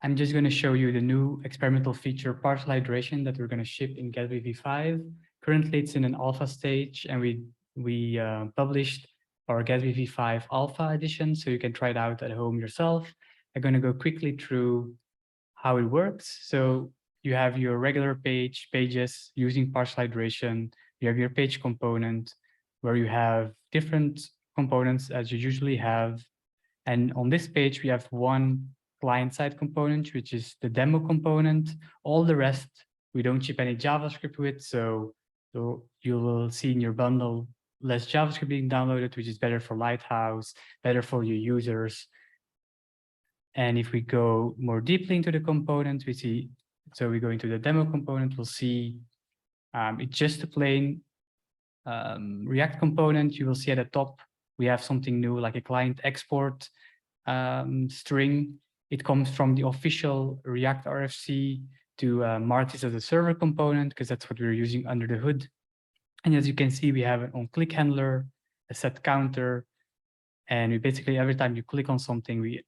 I'm just going to show you the new experimental feature partial hydration that we're going to ship in Gatsby v5. Currently, it's in an alpha stage, and we published our Gatsby v5 alpha edition, so you can try it out at home yourself. I'm going to go quickly through how it works. So you have your regular pages using partial hydration. You have your page component where you have different components as you usually have. And on this page, we have one client-side component, which is the demo component. All the rest, we don't ship any JavaScript with. So you will see in your bundle less JavaScript being downloaded, which is better for Lighthouse, better for your users. And if we go more deeply into the component, we see, so we go into the demo component, we'll see it's just a plain React component. You will see at the top, we have something new like a client export string. It comes from the official React RFC to mark this as a server component because that's what we're using under the hood. And as you can see, we have an on-click handler, a set counter, and we basically, every time you click on something, we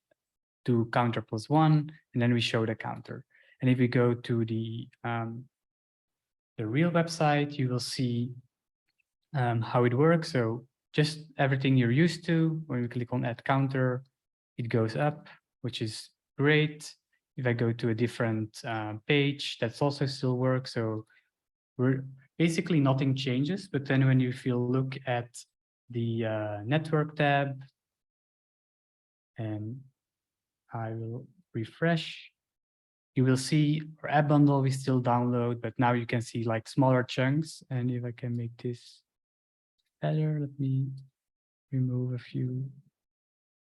do counter +1, and then we show the counter. And if we go to the real website, you will see how it works. So just everything you're used to. When we click on add counter, it goes up, which is great. If I go to a different page, that's also still works. So we're basically nothing changes. But then when you look at the network tab, and I will refresh, you will see our app bundle we still download, but now you can see like smaller chunks. And if I can make this better, let me remove a few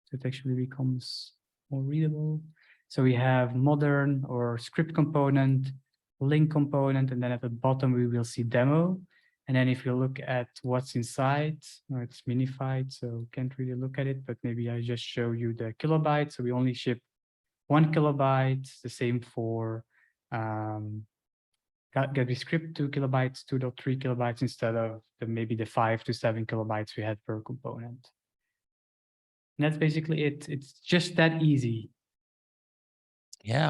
so it actually becomes more readable. So we have modern or script component, link component, and then at the bottom we will see demo. And then if you look at what's inside, it's minified, so can't really look at it, but maybe I just show you the kilobytes. So we only ship 1 kilobyte, the same for Gatsby script 2 kilobytes, 2.3 kilobytes instead of maybe the 5 to 7 kilobytes we had per component. And that's basically it. It's just that easy. Yeah.